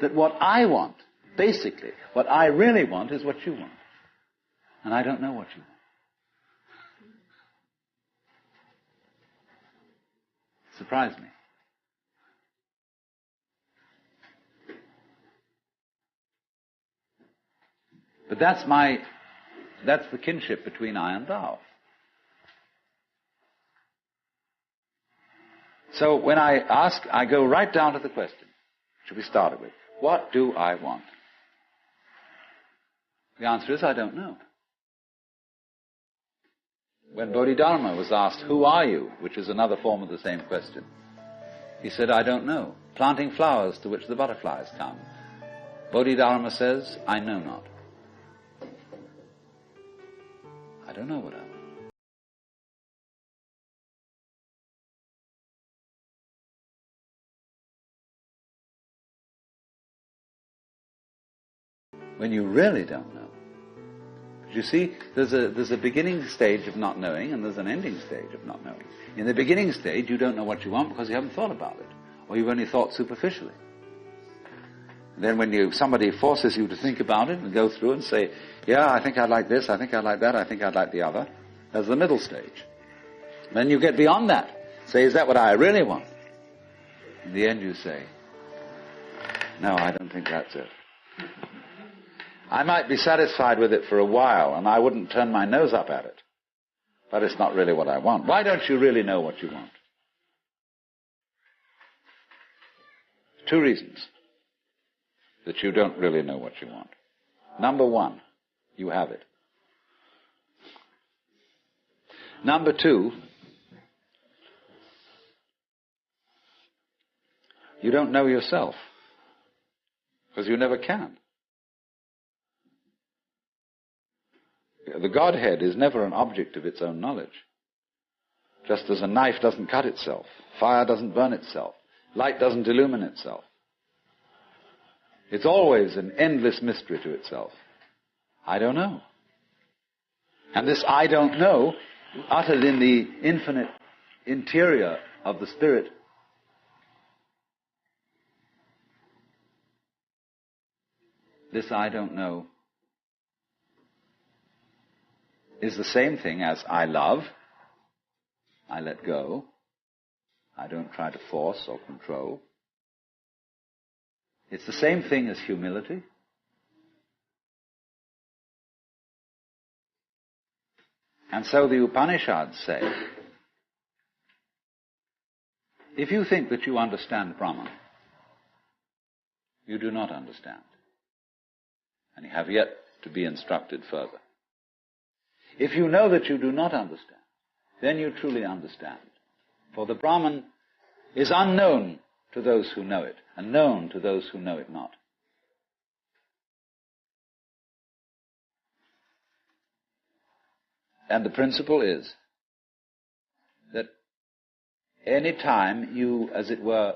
that what I want, basically, what I really want is what you want. And I don't know what you want. Surprised me. But that's the kinship between I and thou. So when I ask, I go right down to the question, which we started with. What do I want? The answer is, I don't know. When Bodhidharma was asked, who are you? Which is another form of the same question. He said, I don't know. Planting flowers to which the butterflies come. Bodhidharma says, I know not. I don't know what I want. When you really don't know. You see, there's a beginning stage of not knowing, and there's an ending stage of not knowing. In the beginning stage, you don't know what you want because you haven't thought about it, or you've only thought superficially. Then when somebody forces you to think about it and go through and say, yeah, I think I'd like this, I think I'd like that, I think I'd like the other, there's the middle stage. Then you get beyond that. Say, is that what I really want? In the end you say, no, I don't think that's it. I might be satisfied with it for a while, and I wouldn't turn my nose up at it. But it's not really what I want. Why don't you really know what you want? 2 reasons that you don't really know what you want. Number 1, you have it. Number 2, you don't know yourself, because you never can. The Godhead is never an object of its own knowledge. Just as a knife doesn't cut itself, fire doesn't burn itself, light doesn't illumine itself. It's always an endless mystery to itself. I don't know. And this I don't know, uttered in the infinite interior of the spirit, this I don't know is the same thing as I love, I let go, I don't try to force or control. It's the same thing as humility. And so the Upanishads say, if you think that you understand Brahman, you do not understand. And you have yet to be instructed further. If you know that you do not understand, then you truly understand. For the Brahman is unknown to those who know it, and known to those who know it not. And the principle is that any time you, as it were,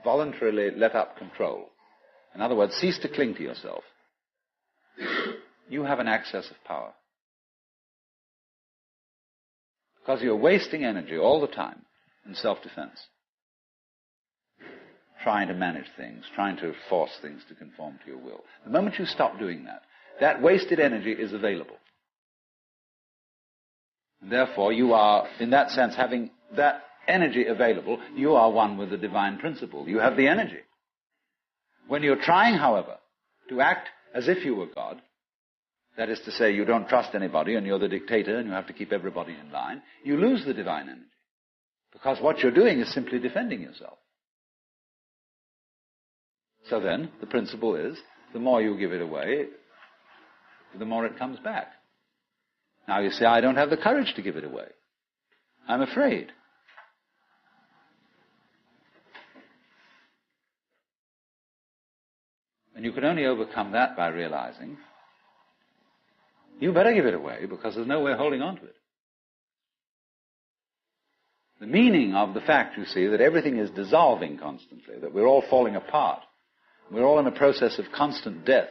voluntarily let up control, in other words, cease to cling to yourself, you have an access of power. Because you're wasting energy all the time in self-defense. Trying to manage things, trying to force things to conform to your will. The moment you stop doing that, that wasted energy is available. And therefore, you are, in that sense, having that energy available, you are one with the divine principle. You have the energy. When you're trying, however, to act as if you were God, that is to say, you don't trust anybody and you're the dictator and you have to keep everybody in line, you lose the divine energy. Because what you're doing is simply defending yourself. So then, the principle is, the more you give it away, the more it comes back. Now you say, I don't have the courage to give it away. I'm afraid. And you can only overcome that by realizing you better give it away because there's no way of holding on to it. The meaning of the fact, you see, that everything is dissolving constantly, that we're all falling apart, we're all in a process of constant death,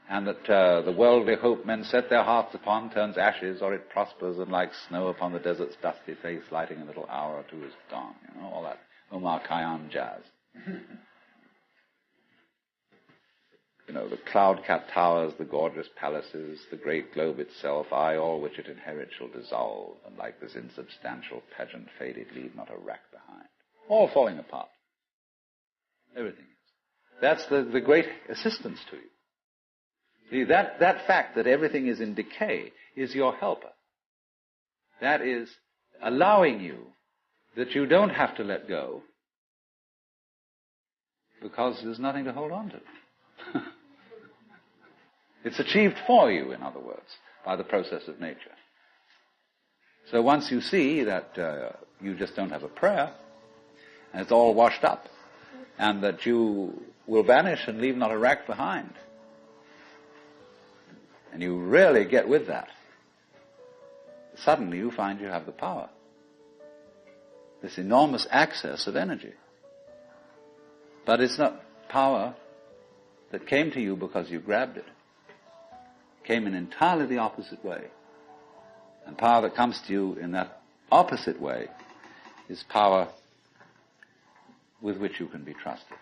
and that the worldly hope men set their hearts upon turns ashes, or it prospers, and like snow upon the desert's dusty face, lighting a little hour or two is gone. You know, all that Omar Khayyam jazz. the cloud-capped towers, the gorgeous palaces, the great globe itself, I, all which it inherits, shall dissolve, and like this insubstantial pageant faded, leave not a rack behind. All falling apart. Everything is. That's the great assistance to you. See, that fact that everything is in decay is your helper. That is allowing you that you don't have to let go because there's nothing to hold on to. It's achieved for you, in other words, by the process of nature. So once you see that you just don't have a prayer, and it's all washed up, and that you will vanish and leave not a rack behind, and you really get with that, suddenly you find you have the power. This enormous access of energy. But it's not power that came to you because you grabbed it. It came in entirely the opposite way. And power that comes to you in that opposite way is power with which you can be trusted.